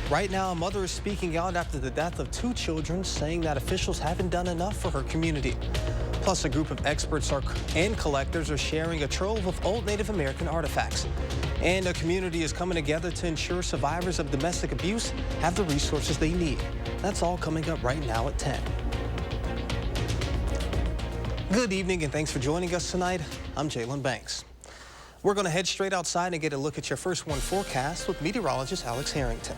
Right now, a mother is speaking out after the death of 2 children, saying that officials haven't done enough for her community. Plus, a group of experts and collectors are sharing a trove of old Native American artifacts. And a community is coming together to ensure survivors of domestic abuse have the resources they need. That's all coming up right now at 10. Good evening and thanks for joining us tonight. I'm Jalen Banks. We're going to head straight outside and get a look at your first one forecast with meteorologist Alex Harrington.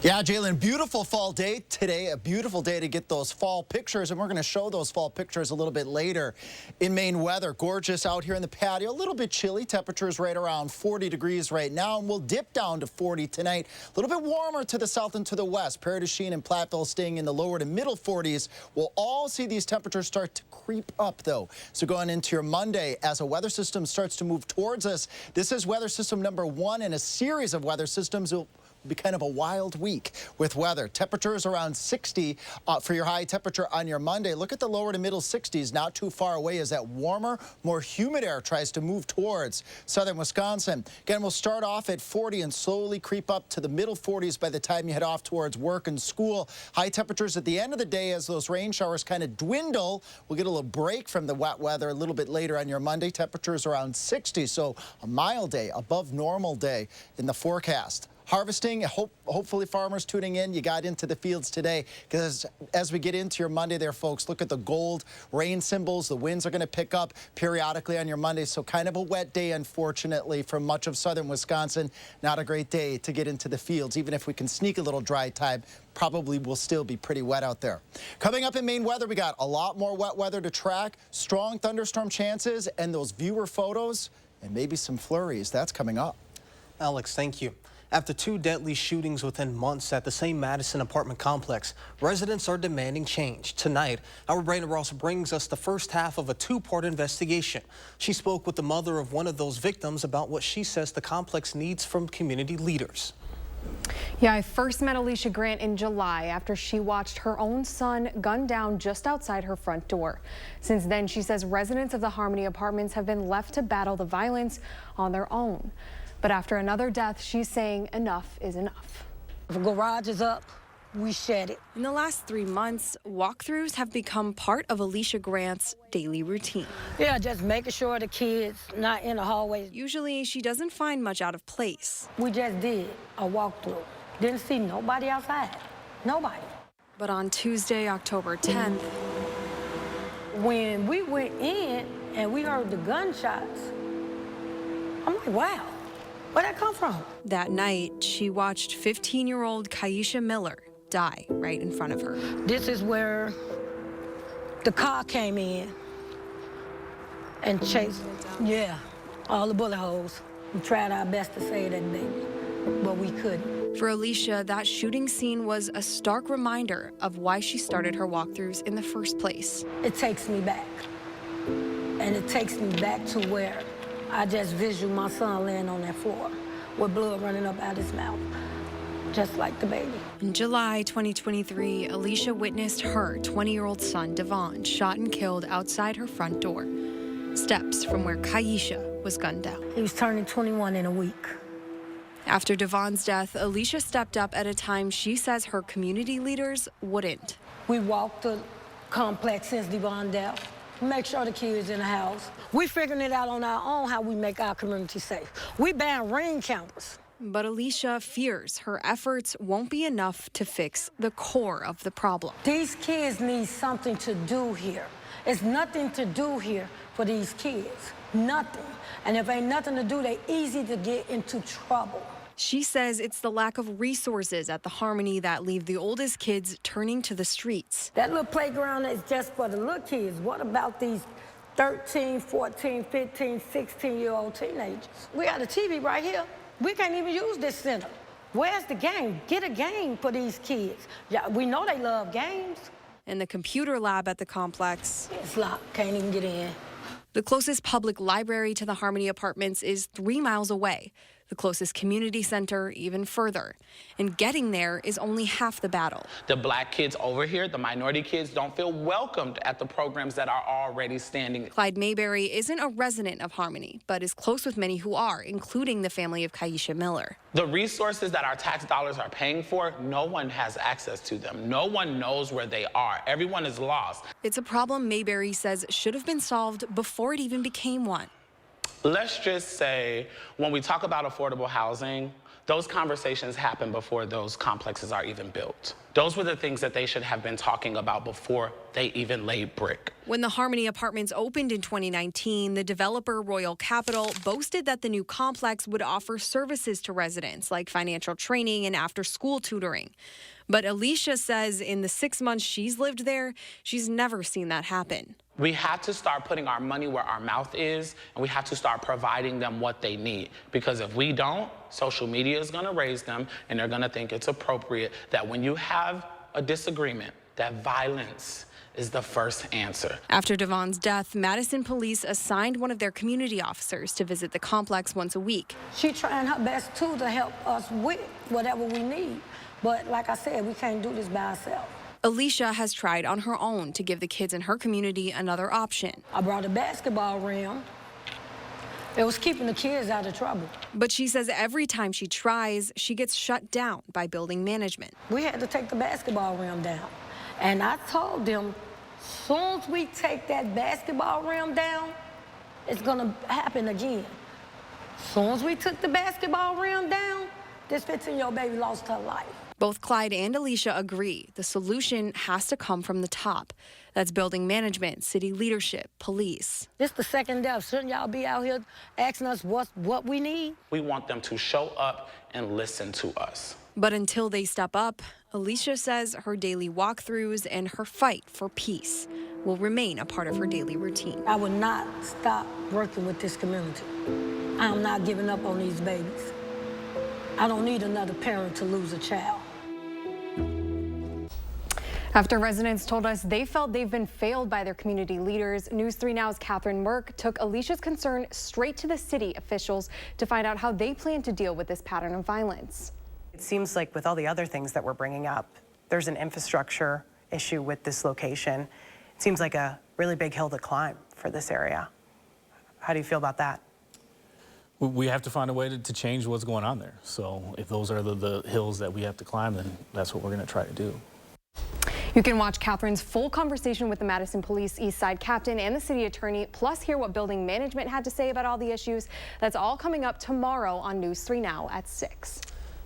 Yeah, Jalen, beautiful fall day today, a beautiful day to get those fall pictures, and we're going to show those fall pictures a little bit later. In Maine weather, gorgeous out here in the patio, a little bit chilly, temperatures right around 40 degrees right now, and we'll dip down to 40 tonight. A little bit warmer to the south and to the west. Prairie du Chien and Platteville staying in the lower to middle 40s. We'll all see these temperatures start to creep up, though. So going into your Monday, as a weather system starts to move towards us, this is weather system number 1 in a series of weather systems. It'll be kind of a wild week with weather. Temperatures around 60 for your high temperature on your Monday. Look at the lower to middle 60s, not too far away as that warmer, more humid air tries to move towards southern Wisconsin. Again, we'll start off at 40 and slowly creep up to the middle 40s by the time you head off towards work and school. High temperatures at the end of the day as those rain showers kind of dwindle. We'll get a little break from the wet weather a little bit later on your Monday. Temperatures around 60, so a mild day, above normal day in the forecast. Harvesting, hopefully farmers tuning in, you got into the fields today, because as we get into your Monday there, folks, look at the gold rain symbols. The winds are going to pick up periodically on your Monday, so kind of a wet day, unfortunately, for much of southern Wisconsin. Not a great day to get into the fields. Even if we can sneak a little dry time, probably will still be pretty wet out there. Coming up in Maine weather, we got a lot more wet weather to track, strong thunderstorm chances, and those viewer photos, and maybe some flurries. That's coming up. Alex, thank you. After 2 deadly shootings within months at the same Madison apartment complex, residents are demanding change. Tonight, our Brandon Ross brings us the first half of a 2-part investigation. She spoke with the mother of one of those victims about what she says the complex needs from community leaders. Yeah, I first met Alicia Grant in July after she watched her own son gunned down just outside her front door. Since then, she says residents of the Harmony apartments have been left to battle the violence on their own. But after another death, she's saying enough is enough. If a garage is up, we shed it. In the last 3 months, walkthroughs have become part of Alicia Grant's daily routine. Yeah, just making sure the kids not in the hallways. Usually, she doesn't find much out of place. We just did a walkthrough. Didn't see nobody outside. Nobody. But on Tuesday, October 10th, when we went in and we heard the gunshots, I'm like, wow. Where'd that come from? That night, she watched 15-year-old Kaisha Miller die right in front of her. This is where the car came in and chased. Yeah, all the bullet holes. We tried our best to save that baby, but we couldn't. For Alicia, that shooting scene was a stark reminder of why she started her walkthroughs in the first place. It takes me back, and it takes me back to where I just visual my son laying on that floor with blood running up out his mouth, just like the baby. In July 2023, Alicia witnessed her 20-year-old son, Devon, shot and killed outside her front door, steps from where Kaisha was gunned down. He was turning 21 in a week. After Devon's death, Alicia stepped up at a time she says her community leaders wouldn't. We walked the complex since Devon's death. Make sure the kids in the house. We figuring it out on our own how we make our community safe. We ban ring cameras. But Alicia fears her efforts won't be enough to fix the core of the problem. These kids need something to do here. It's nothing to do here for these kids. Nothing. And if ain't nothing to do, they easy to get into trouble. She says it's the lack of resources at the Harmony that leave the oldest kids turning to the streets. That little playground is just for the little kids. What about these 13, 14, 15, 16-year-old teenagers? We got a TV right here. We can't even use this center. Where's the game? Get a game for these kids. Yeah, we know they love games. And the computer lab at the complex, it's locked, can't even get in. The closest public library to the Harmony apartments is 3 miles away. The closest community center even further. And getting there is only half the battle. The black kids over here, the minority kids, don't feel welcomed at the programs that are already standing. Clyde Mayberry isn't a resident of Harmony, but is close with many who are, including the family of Kaisha Miller. The resources that our tax dollars are paying for, no one has access to them. No one knows where they are. Everyone is lost. It's a problem Mayberry says should have been solved before it even became one. Let's just say when we talk about affordable housing, those conversations happen before those complexes are even built. Those were the things that they should have been talking about before they even laid brick. When the Harmony Apartments opened in 2019, the developer Royal Capital boasted that the new complex would offer services to residents like financial training and after-school tutoring. But Alicia says in the 6 months she's lived there, she's never seen that happen. We have to start putting our money where our mouth is, and we have to start providing them what they need. Because if we don't, social media is going to raise them, and they're going to think it's appropriate that when you have a disagreement, that violence is the first answer. After Devon's death, Madison police assigned one of their community officers to visit the complex once a week. She's trying her best, too, to help us with whatever we need. But like I said, we can't do this by ourselves. Alicia has tried on her own to give the kids in her community another option. I brought a basketball rim. It was keeping the kids out of trouble. But she says every time she tries, she gets shut down by building management. We had to take the basketball rim down. And I told them, as soon as we take that basketball rim down, it's going to happen again. As soon as we took the basketball rim down, this 15-year-old baby lost her life. Both Clyde and Alicia agree the solution has to come from the top. That's building management, city leadership, police. This the second death. Shouldn't y'all be out here asking us what we need? We want them to show up and listen to us. But until they step up, Alicia says her daily walkthroughs and her fight for peace will remain a part of her daily routine. I will not stop working with this community. I am not giving up on these babies. I don't need another parent to lose a child. After residents told us they felt they've been failed by their community leaders, News 3 Now's Catherine Merck took Alicia's concern straight to the city officials to find out how they plan to deal with this pattern of violence. It seems like with all the other things that we're bringing up, there's an infrastructure issue with this location. It seems like a really big hill to climb for this area. How do you feel about that? We have to find a way to change what's going on there. So if those are the hills that we have to climb, then that's what we're going to try to do. You can watch Catherine's full conversation with the Madison Police East Side captain and the city attorney, plus hear what building management had to say about all the issues. That's all coming up tomorrow on News 3 Now at 6.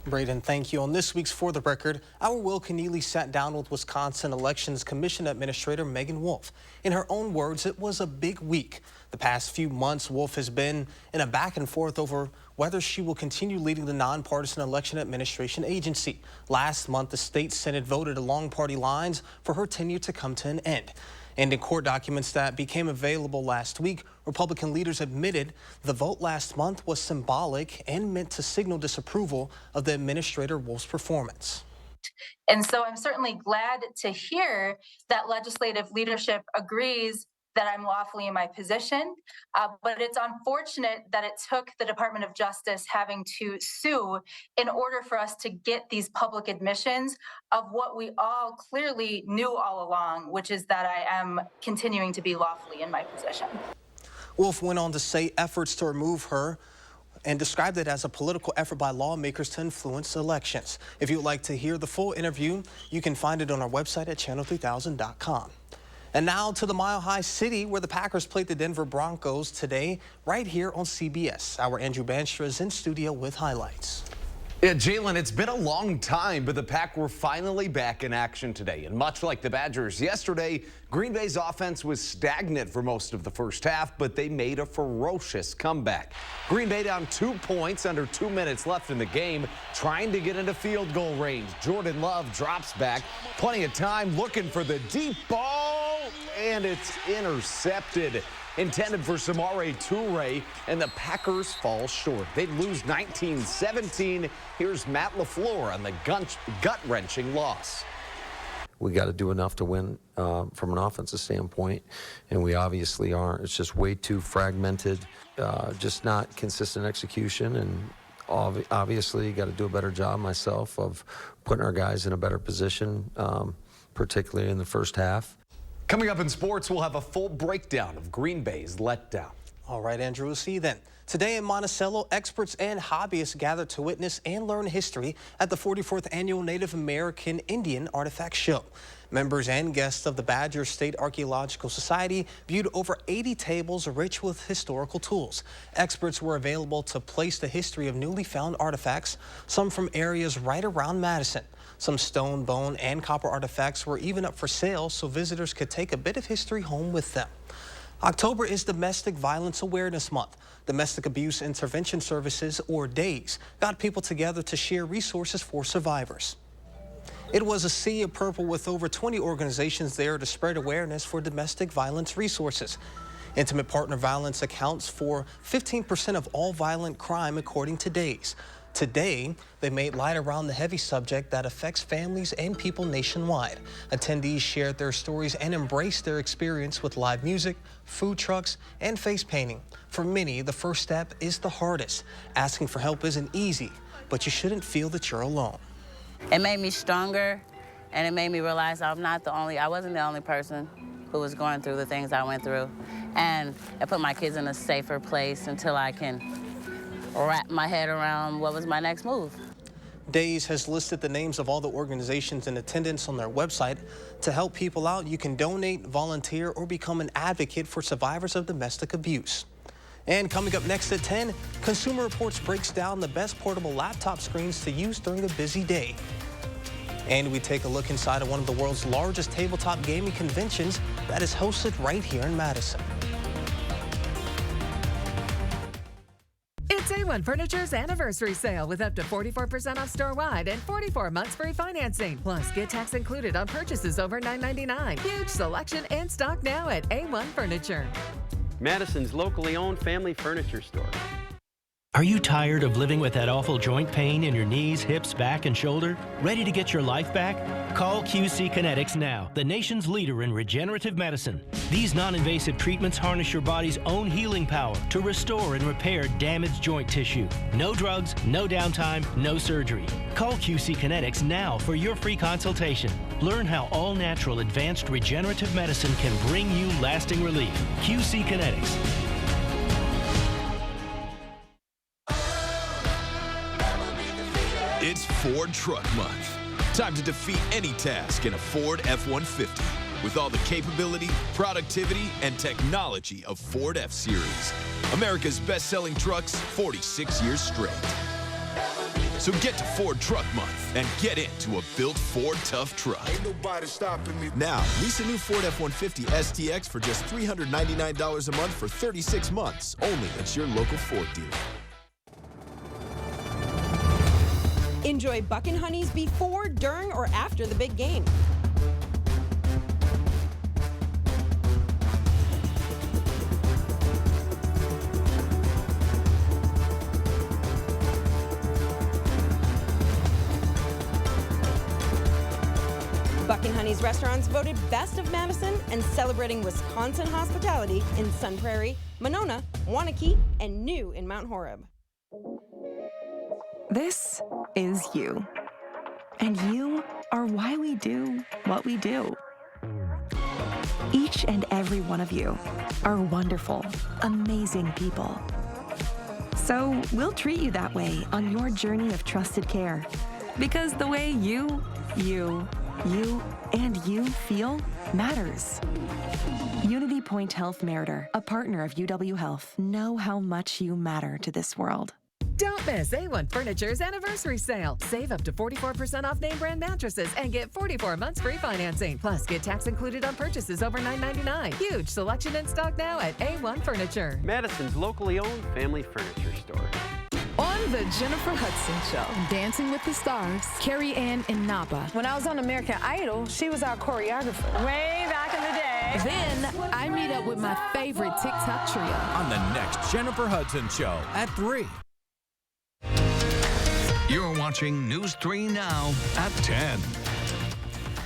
Braden, thank you. On this week's For the Record, our Will Keneally sat down with Wisconsin Elections Commission Administrator Megan Wolf. In her own words, it was a big week. The past few months, Wolf has been in a back and forth over whether she will continue leading the nonpartisan election administration agency. Last month, the state Senate voted along party lines for her tenure to come to an end. And in court documents that became available last week, Republican leaders admitted the vote last month was symbolic and meant to signal disapproval of the Administrator Wolf's performance. And so I'm certainly glad to hear that legislative leadership agrees that I'm lawfully in my position, but it's unfortunate that it took the Department of Justice having to sue in order for us to get these public admissions of what we all clearly knew all along, which is that I am continuing to be lawfully in my position. Wolf went on to say efforts to remove her and described it as a political effort by lawmakers to influence elections. If you'd like to hear the full interview, you can find it on our website at channel3000.com. And now to the Mile High City, where the Packers played the Denver Broncos today, right here on CBS. Our Andrew Banstra is in studio with highlights. Yeah, Jalen, it's been a long time, but the Pack were finally back in action today. And much like the Badgers yesterday, Green Bay's offense was stagnant for most of the first half, but they made a ferocious comeback. Green Bay down 2 points under 2 minutes left in the game, trying to get into field goal range. Jordan Love drops back, plenty of time looking for the deep ball, and it's intercepted. Intended for Samare Toure, and the Packers fall short. They lose 19-17. Here's Matt LaFleur on the gut-wrenching loss. We got to do enough to win from an offensive standpoint, and we obviously aren't. It's just way too fragmented, just not consistent execution, and obviously got to do a better job myself of putting our guys in a better position, particularly in the first half. Coming up in sports, we'll have a full breakdown of Green Bay's letdown. All right, Andrew, we'll see you then. Today in Monticello, experts and hobbyists gather to witness and learn history at the 44th Annual Native American Indian Artifact Show. Members and guests of the Badger State Archaeological Society viewed over 80 tables rich with historical tools. Experts were available to place the history of newly found artifacts, some from areas right around Madison. Some stone, bone, and copper artifacts were even up for sale so visitors could take a bit of history home with them. October is Domestic Violence Awareness Month. Domestic Abuse Intervention Services, or DAYS, got people together to share resources for survivors. It was a sea of purple with over 20 organizations there to spread awareness for domestic violence resources. Intimate partner violence accounts for 15% of all violent crime, according to DAYS. Today, they made light around the heavy subject that affects families and people nationwide. Attendees shared their stories and embraced their experience with live music, food trucks, and face painting. For many, the first step is the hardest. Asking for help isn't easy, but you shouldn't feel that you're alone. It made me stronger, and it made me realize I wasn't the only person who was going through the things I went through. And it put my kids in a safer place until I can wrap my head around what was my next move. DAYS has listed the names of all the organizations in attendance on their website. To help people out, you can donate, volunteer, or become an advocate for survivors of domestic abuse. And coming up next at 10, Consumer Reports breaks down the best portable laptop screens to use during a busy day. And we take a look inside of one of the world's largest tabletop gaming conventions that is hosted right here in Madison. It's A1 Furniture's anniversary sale with up to 44% off store-wide and 44 months free financing. Plus, get tax included on purchases over $9.99. Huge selection and stock now at A1 Furniture. Madison's locally owned family furniture store. Are you tired of living with that awful joint pain in your knees, hips, back, and shoulder? Ready to get your life back? Call QC Kinetics now, the nation's leader in regenerative medicine. These non-invasive treatments harness your body's own healing power to restore and repair damaged joint tissue. No drugs, no downtime, no surgery. Call QC Kinetics now for your free consultation. Learn how all-natural advanced regenerative medicine can bring you lasting relief. QC Kinetics. It's Ford Truck Month. Time to defeat any task in a Ford F-150 with all the capability, productivity, and technology of Ford F-Series. America's best-selling trucks 46 years straight. So get to Ford Truck Month and get into a built Ford tough truck. Ain't nobody stopping me. Now, lease a new Ford F-150 STX for just $399 a month for 36 months, only at your local Ford dealer. Enjoy Buckin' Honeys before, during, or after the big game. Buckin' Honeys restaurants voted Best of Madison and celebrating Wisconsin hospitality in Sun Prairie, Monona, Waunakee, and new in Mount Horeb. This is you. And you are why we do what we do. Each and every one of you are wonderful, amazing people. So we'll treat you that way on your journey of trusted care. Because the way you, and you feel matters. Unity Point Health Meritor, a partner of UW Health, know how much you matter to this world. Don't miss A1 Furniture's anniversary sale. Save up to 44% off name brand mattresses and get 44 months free financing. Plus, get tax included on purchases over $9.99. Huge selection in stock now at A1 Furniture. Madison's locally owned family furniture store. On the Jennifer Hudson Show, Dancing with the Stars, Carrie Ann Inaba. When I was on American Idol, she was our choreographer. Way back in the day. Then I meet up with my favorite TikTok trio. On the next Jennifer Hudson Show at 3. You're watching News 3 Now at 10.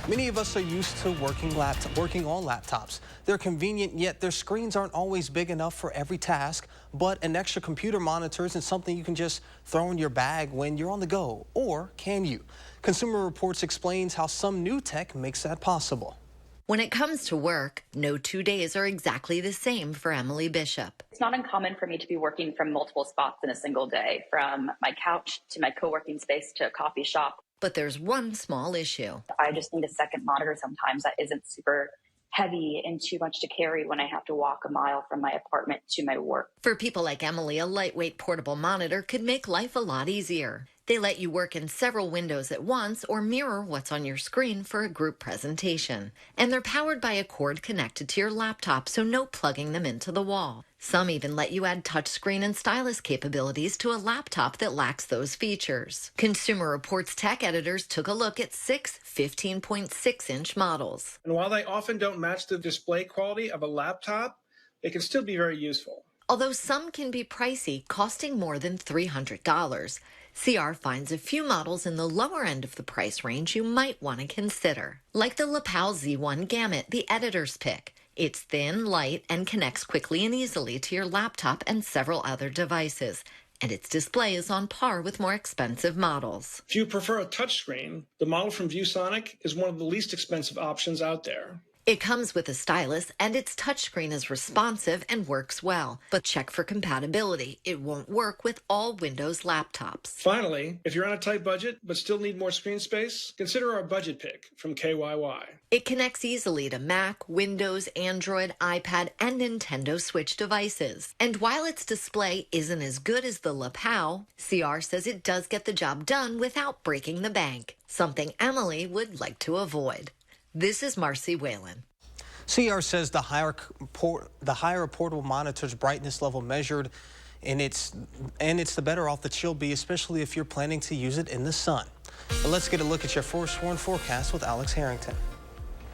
Many of us are used to working on laptops. They're convenient, yet their screens aren't always big enough for every task. but an extra computer monitor isn't something you can just throw in your bag when you're on the go, or can you? Consumer Reports explains how some new tech makes that possible. When it comes to work, no 2 days are exactly the same for Emily Bishop. It's not uncommon for me to be working from multiple spots in a single day, from my couch to my co-working space to a coffee shop. But there's one small issue. I just need a second monitor sometimes that isn't super heavy and too much to carry when I have to walk a mile from my apartment to my work. For people like Emily, a lightweight portable monitor could make life a lot easier. They let you work in several windows at once or mirror what's on your screen for a group presentation. And they're powered by a cord connected to your laptop, so no plugging them into the wall. Some even let you add touchscreen and stylus capabilities to a laptop that lacks those features. Consumer Reports tech editors took a look at 6 15.6-inch models. And while they often don't match the display quality of a laptop, they can still be very useful. Although some can be pricey, costing more than $300. CR finds a few models in the lower end of the price range you might want to consider. Like the Lapel Z1 Gamut, the editor's pick. It's thin, light, and connects quickly and easily to your laptop and several other devices. And its display is on par with more expensive models. If you prefer a touchscreen, the model from ViewSonic is one of the least expensive options out there. It comes with a stylus, and its touchscreen is responsive and works well. But check for compatibility. It won't work with all Windows laptops. Finally, if you're on a tight budget but still need more screen space, consider our budget pick from KYY. It connects easily to Mac, Windows, Android, iPad, and Nintendo Switch devices. And while its display isn't as good as the Lapel, CR says it does get the job done without breaking the bank, something Emily would like to avoid. This is Marcy Whalen. CR says the higher a portable monitor's brightness level measured, and it's the better off that you'll be, especially if you're planning to use it in the sun. But let's get a look at your foresworn forecast with Alex Harrington.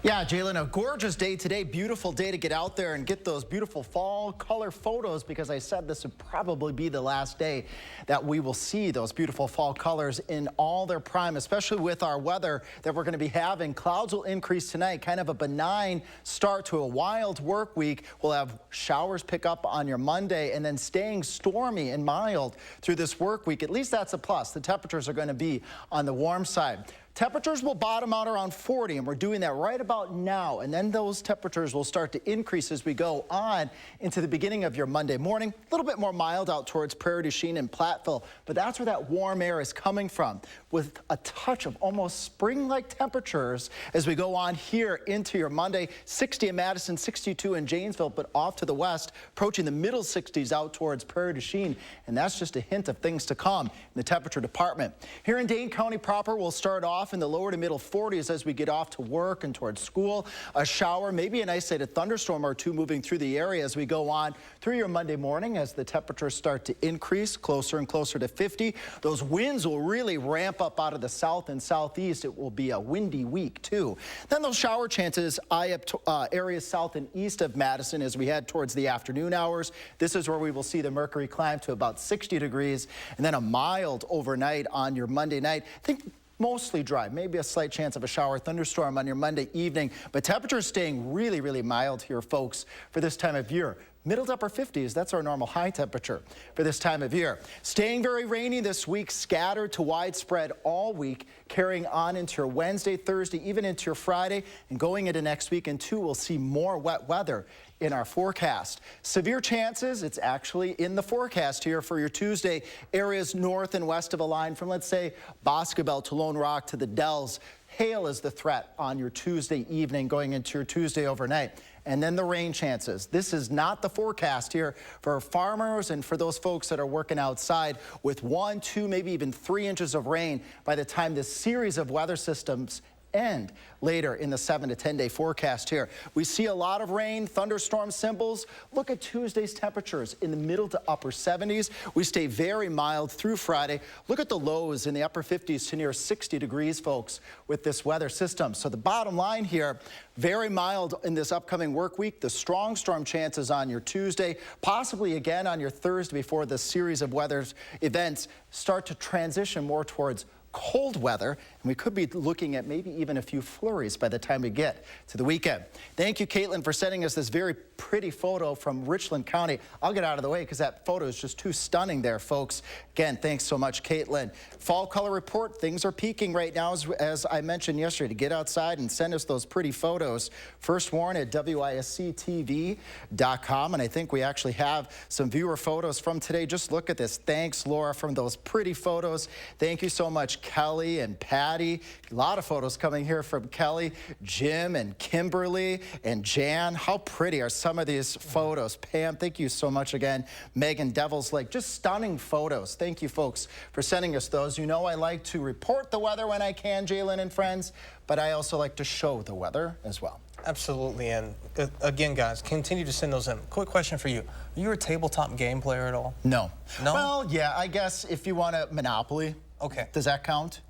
Yeah, Jalen, a gorgeous day today. Beautiful day to get out there and get those beautiful fall color photos, because I said this would probably be the last day that we will see those beautiful fall colors in all their prime, especially with our weather that we're going to be having. Clouds will increase tonight, kind of a benign start to a wild work week. We'll have showers pick up on your Monday and then staying stormy and mild through this work week. At least that's a plus. The temperatures are going to be on the warm side. Temperatures will bottom out around 40, and we're doing that right about now. And then those temperatures will start to increase as we go on into the beginning of your Monday morning. A little bit more mild out towards Prairie du Chien and Platteville, but that's where that warm air is coming from, with a touch of almost spring-like temperatures as we go on here into your Monday. 60 in Madison, 62 in Janesville, but off to the west, approaching the middle 60s out towards Prairie du Chien. And that's just a hint of things to come in the temperature department. Here in Dane County proper, we'll start off in the lower to middle 40s as we get off to work and towards school. A shower, maybe an isolated thunderstorm or two moving through the area as we go on through your Monday morning as the temperatures start to increase closer and closer to 50. Those winds will really ramp up out of the south and southeast. It will be a windy week too. Then those shower chances eye up to, areas south and east of Madison as we head towards the afternoon hours. This is where we will see the mercury climb to about 60 degrees, and then a mild overnight on your Monday night. I think mostly dry, maybe a slight chance of a shower thunderstorm on your Monday evening, but temperatures staying really, really mild here, folks, for this time of year. Middle to upper 50s, that's our normal high temperature for this time of year. Staying very rainy this week, scattered to widespread all week, carrying on into your Wednesday, Thursday, even into your Friday, and going into next weekend too, we'll see more wet weather in our forecast. Severe chances, it's actually in the forecast here for your Tuesday. Areas north and west of a line from, let's say, Boscobel to Lone Rock to the Dells. Hail is the threat on your Tuesday evening going into your Tuesday overnight. And then the rain chances. This is not the forecast here for farmers and for those folks that are working outside, with 1, 2, maybe even 3 inches of rain by the time this series of weather systems end later in the 7 to 10 day forecast here. We see a lot of rain, thunderstorm symbols. Look at Tuesday's temperatures in the middle to upper 70s. We stay very mild through Friday. Look at the lows in the upper 50s to near 60 degrees, folks, with this weather system. So the bottom line here, very mild in this upcoming work week. The strong storm chances on your Tuesday, possibly again on your Thursday before the series of weather events start to transition more towards cold weather, and we could be looking at maybe even a few flurries by the time we get to the weekend. Thank you, Caitlin, for sending us this very pretty photo from Richland County. I'll get out of the way because that photo is just too stunning there, folks. Again, thanks so much, Caitlin. Fall color report, things are peaking right now, as I mentioned yesterday, to get outside and send us those pretty photos. First warn at WISC-TV.com, and I think we actually have some viewer photos from today. Just look at this. Thanks, Laura, from those pretty photos. Thank you so much, Kelly and Patty. A lot of photos coming here from Kelly, Jim and Kimberly and Jan. How pretty are some of these photos? Pam, thank you so much again. Megan, Devil's Lake, just stunning photos. Thank you, folks, for sending us those. You know I like to report the weather when I can, Jalen and friends, but I also like to show the weather as well. Absolutely, and again, guys, continue to send those in. Quick question for you. Are you a tabletop game player at all? No. No? Well, yeah, I guess if you want a Monopoly. Okay. Does that count?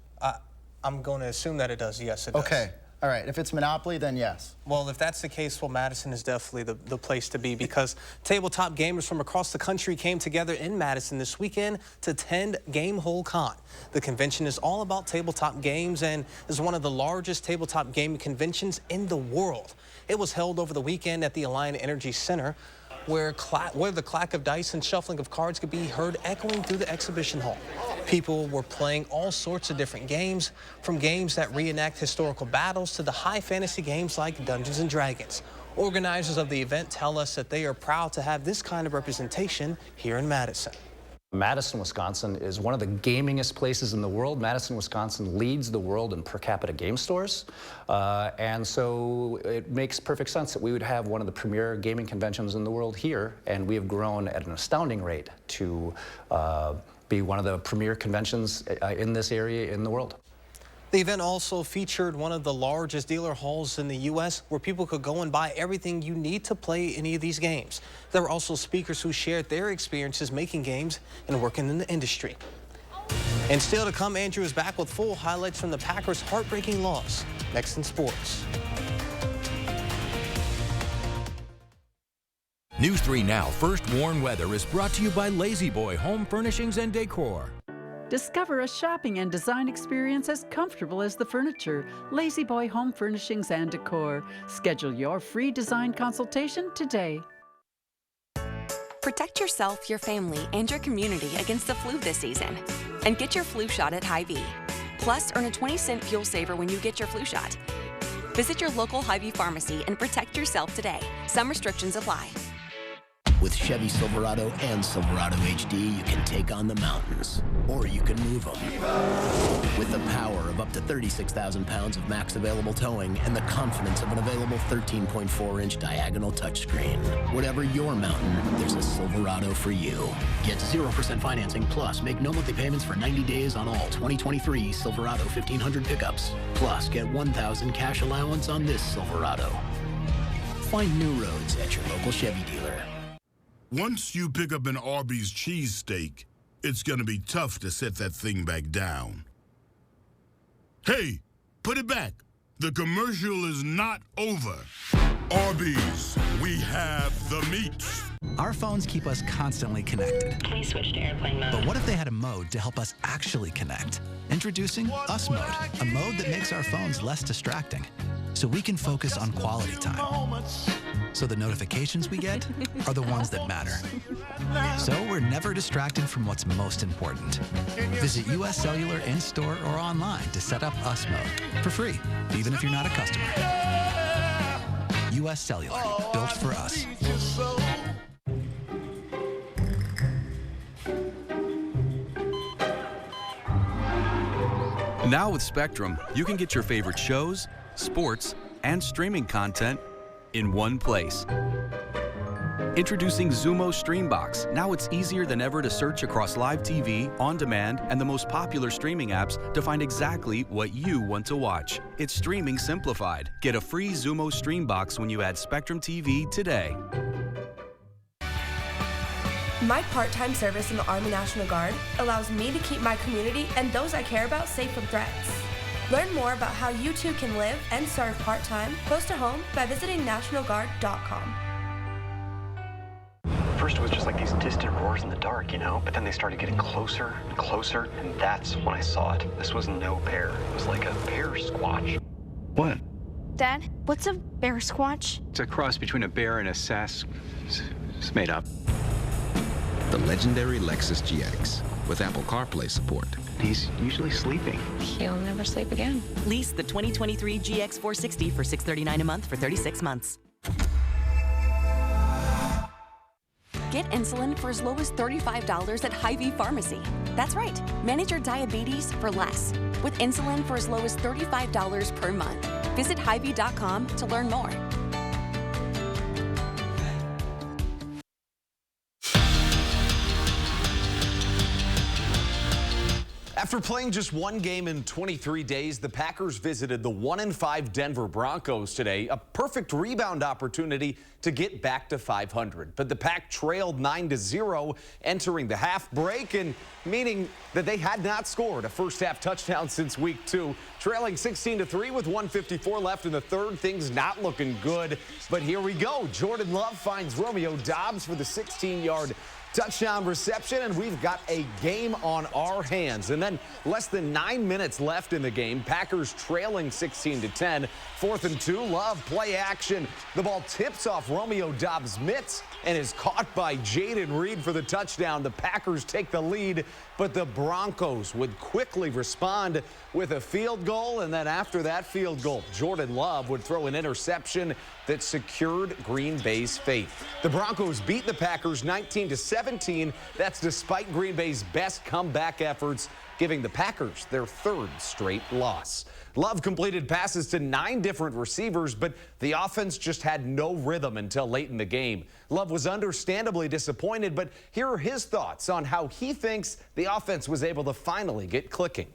I'm going to assume that it does. Yes, it does. Okay. All right. If it's Monopoly, then yes. Well, if that's the case, well, Madison is definitely the place to be because tabletop gamers from across the country came together in Madison this weekend to attend Game Hole Con. The convention is all about tabletop games and is one of the largest tabletop gaming conventions in the world. It was held over the weekend at the Alliant Energy Center, where the clack of dice and shuffling of cards could be heard echoing through the exhibition hall. People were playing all sorts of different games, from games that reenact historical battles to the high fantasy games like Dungeons & Dragons. Organizers of the event tell us that they are proud to have this kind of representation here in Madison. Madison, Wisconsin is one of the gamingest places in the world. Madison, Wisconsin leads the world in per capita game stores. And so it makes perfect sense that we would have one of the premier gaming conventions in the world here. And we have grown at an astounding rate to be one of the premier conventions in this area in the world. The event also featured one of the largest dealer halls in the U.S. where people could go and buy everything you need to play any of these games. There were also speakers who shared their experiences making games and working in the industry. And still to come, Andrew is back with full highlights from the Packers' heartbreaking loss. Next in sports. News 3 Now First Warn Weather is brought to you by Lazy Boy Home Furnishings and Decor. Discover a shopping and design experience as comfortable as the furniture. Lazy Boy Home Furnishings and Decor. Schedule your free design consultation today. Protect yourself, your family, and your community against the flu this season. And get your flu shot at Hy-Vee. Plus, earn a 20-cent fuel saver when you get your flu shot. Visit your local Hy-Vee pharmacy and protect yourself today. Some restrictions apply. With Chevy Silverado and Silverado HD, you can take on the mountains, or you can move them. With the power of up to 36,000 pounds of max available towing and the confidence of an available 13.4-inch diagonal touchscreen. Whatever your mountain, there's a Silverado for you. Get 0% financing, plus make no monthly payments for 90 days on all 2023 Silverado 1500 pickups. Plus, get $1,000 cash allowance on this Silverado. Find new roads at your local Chevy dealer. Once you pick up an Arby's cheesesteak, it's gonna be tough to set that thing back down. Hey, put it back. The commercial is not over. Arby's, we have the meat. Our phones keep us constantly connected. Please switch to airplane mode. But what if they had a mode to help us actually connect? Introducing Us Mode, a mode that makes our phones less distracting, so we can focus on quality time. So the notifications we get are the ones that matter. So we're never distracted from what's most important. Visit US Cellular in-store or online to set up Us Mode for free, even if you're not a customer. US Cellular, built for us. Now with Spectrum, you can get your favorite shows, sports, and streaming content in one place. Introducing Xumo Streambox. Now it's easier than ever to search across live TV, on demand, and the most popular streaming apps to find exactly what you want to watch. It's streaming simplified. Get a free Xumo Streambox when you add Spectrum TV today. My part-time service in the Army National Guard allows me to keep my community and those I care about safe from threats. Learn more about how you too can live and serve part-time close to home by visiting nationalguard.com. first it was just like these distant roars in the dark, you know, but then they started getting closer and closer, and that's when I saw it. This was no bear. It was like a bear squatch. What? Dad, what's a bear squatch? It's a cross between a bear and a It's made up. The legendary Lexus GX with Apple CarPlay support. He's usually sleeping. He'll never sleep again. Lease the 2023 GX 460 for $639 a month for 36 months. Get insulin for as low as $35 at Hy-Vee Pharmacy. That's right. Manage your diabetes for less with insulin for as low as $35 per month. Visit Hy-Vee.com to learn more. After playing just one game in 23 days, the Packers visited the 1-5 Denver Broncos today, a perfect rebound opportunity to get back to 500. But the Pack trailed 9-0 entering the half break, and meaning that they had not scored a first-half touchdown since week 2. Trailing 16-3 with 1:54 left in the third. Things not looking good, but here we go. Jordan Love finds Romeo Doubs for the 16-yard touchdown reception, and we've got a game on our hands. And then less than 9 minutes left in the game. Packers trailing 16-10. 4th and 2. Love play action. The ball tips off Romeo Doubs' mitts and is caught by Jaden Reed for the touchdown. The Packers take the lead, but the Broncos would quickly respond with a field goal, and then after that field goal, Jordan Love would throw an interception that secured Green Bay's fate. The Broncos beat the Packers 19-17. That's despite Green Bay's best comeback efforts, giving the Packers their 3rd straight loss. Love completed passes to 9 different receivers, but the offense just had no rhythm until late in the game. Love was understandably disappointed, but here are his thoughts on how he thinks the offense was able to finally get clicking.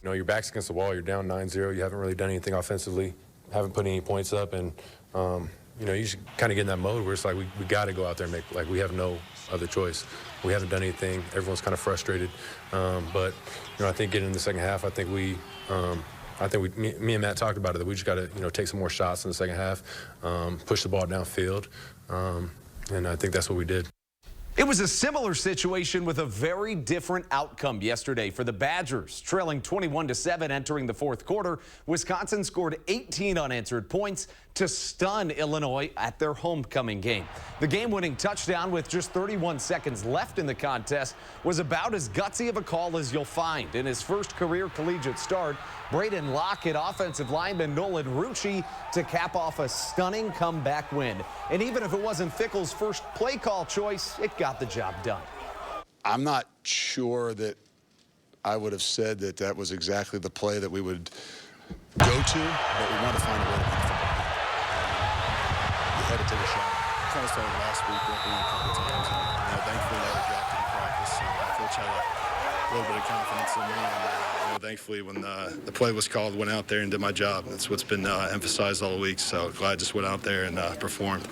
You know, your back's against the wall, you're down 9-0, you haven't really done anything offensively, haven't put any points up, and you know, you just kind of get in that mode where it's like we got to go out there and make, like, we have no other choice. We haven't done anything. Everyone's kind of frustrated, but you know, I think getting in the second half, I think me and Matt talked about it, that we just got to, you know, take some more shots in the second half, push the ball downfield, and I think that's what we did. It was a similar situation with a very different outcome yesterday for the Badgers. Trailing 21-7 entering the 4th quarter, Wisconsin scored 18 unanswered points to stun Illinois at their homecoming game. The game-winning touchdown with just 31 seconds left in the contest was about as gutsy of a call as you'll find. In his first career collegiate start, Braden Locke hit offensive lineman Nolan Rucci to cap off a stunning comeback win. And even if it wasn't Fickell's first play call choice, it got the job done. I'm not sure that I would have said that that was exactly the play that we would go to, but we want to find a way to win football. You had to take a shot. Kind of started last week, went a couple times. You know, thankfully, I dropped in practice. Coach had a little bit of confidence in me, and thankfully, when the play was called, went out there and did my job. That's what's been emphasized all week. So glad I just went out there and performed.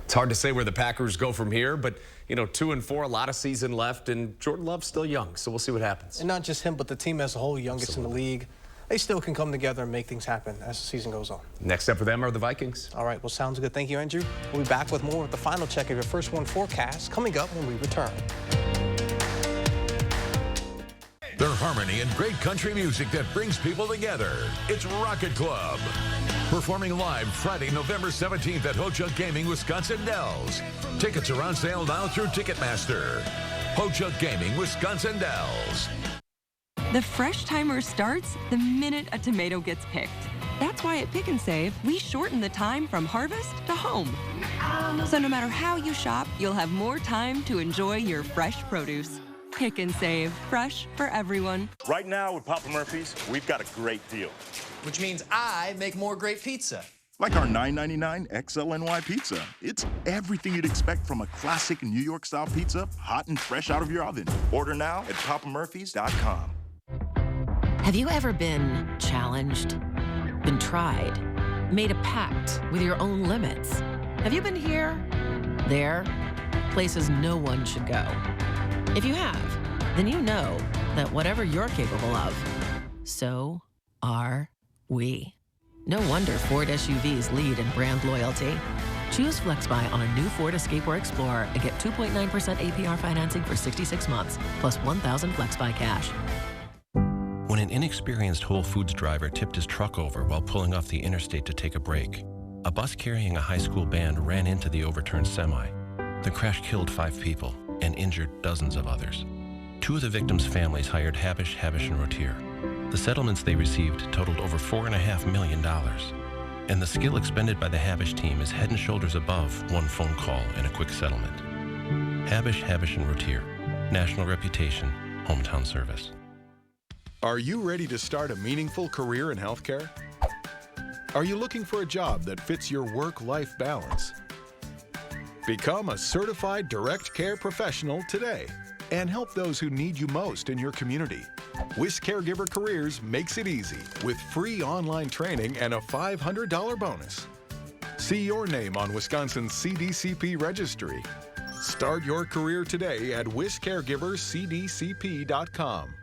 It's hard to say where the Packers go from here, but, you know, 2-4, a lot of season left, and Jordan Love's still young, so we'll see what happens. And not just him, but the team as a whole, youngest in the league. They still can come together and make things happen as the season goes on. Next up for them are the Vikings. All right, well, sounds good. Thank you, Andrew. We'll be back with more with the final check of your First One forecast coming up when we return. Their harmony and great country music that brings people together. It's Rocket Club. Performing live Friday, November 17th at Ho-Chunk Gaming, Wisconsin Dells. Tickets are on sale now through Ticketmaster. Ho-Chunk Gaming, Wisconsin Dells. The fresh timer starts the minute a tomato gets picked. That's why at Pick and Save, we shorten the time from harvest to home. So no matter how you shop, you'll have more time to enjoy your fresh produce. Pick and Save, fresh for everyone. Right now with Papa Murphy's, we've got a great deal. Which means I make more great pizza. Like our $9.99 XLNY pizza. It's everything you'd expect from a classic New York-style pizza, hot and fresh out of your oven. Order now at papamurphys.com. Have you ever been challenged, been tried, made a pact with your own limits? Have you been here, there, places no one should go? If you have, then you know that whatever you're capable of, so are we. No wonder Ford SUVs lead in brand loyalty. Choose FlexBuy on a new Ford Escape or Explorer and get 2.9% APR financing for 66 months, plus $1,000 FlexBuy cash. When an inexperienced Whole Foods driver tipped his truck over while pulling off the interstate to take a break, a bus carrying a high school band ran into the overturned semi. The crash killed 5 people and injured dozens of others. 2 of the victims' families hired Habish, and Rotier. The settlements they received totaled over $4.5 million. And the skill expended by the Habish team is head and shoulders above one phone call and a quick settlement. Habish, and Rotier. National reputation, hometown service. Are you ready to start a meaningful career in healthcare? Are you looking for a job that fits your work-life balance? Become a certified direct care professional today and help those who need you most in your community. WISC Caregiver Careers makes it easy with free online training and a $500 bonus. See your name on Wisconsin's CDCP registry. Start your career today at wisccaregivercdcp.com.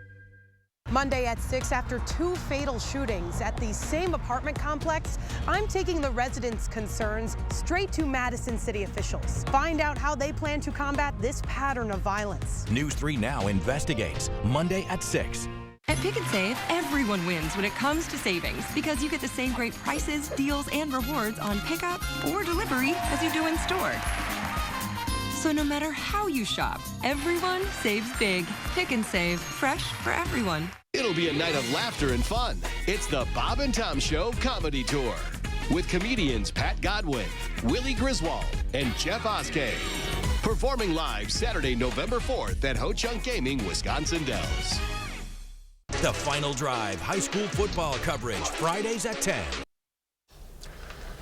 Monday at 6, after 2 fatal shootings at the same apartment complex, I'm taking the residents' concerns straight to Madison city officials. Find out how they plan to combat this pattern of violence. News 3 Now investigates, Monday at 6. At Pick and Save, everyone wins when it comes to savings because you get the same great prices, deals, and rewards on pickup or delivery as you do in store. So no matter how you shop, everyone saves big. Pick and Save, fresh for everyone. It'll be a night of laughter and fun. It's the Bob and Tom Show Comedy Tour with comedians Pat Godwin, Willie Griswold, and Jeff Oskey. Performing live Saturday, November 4th at Ho-Chunk Gaming, Wisconsin Dells. The Final Drive high school football coverage, Fridays at 10.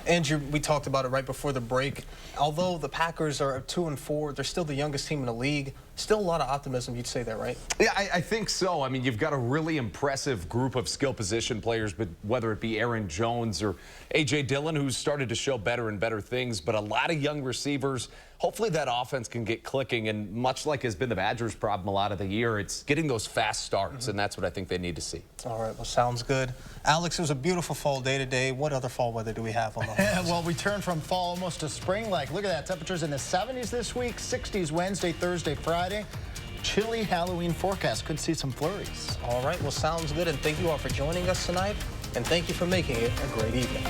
Andrew, we talked about it right before the break. Although the Packers are 2-4, they're still the youngest team in the league. Still a lot of optimism, you'd say that, right? Yeah, I think so. I mean, you've got a really impressive group of skill position players, but whether it be Aaron Jones or A.J. Dillon, who's started to show better and better things, but a lot of young receivers. Hopefully that offense can get clicking, and much like has been the Badgers' problem a lot of the year, it's getting those fast starts, and that's what I think they need to see. All right, well, sounds good. Alex, it was a beautiful fall day today. What other fall weather do we have on the horizon? Well, we turn from fall almost to spring-like. Look at that. Temperatures in the 70s this week, 60s Wednesday, Thursday, Friday. Chilly Halloween forecast. Could see some flurries. All right, well, sounds good, and thank you all for joining us tonight, and thank you for making it a great evening.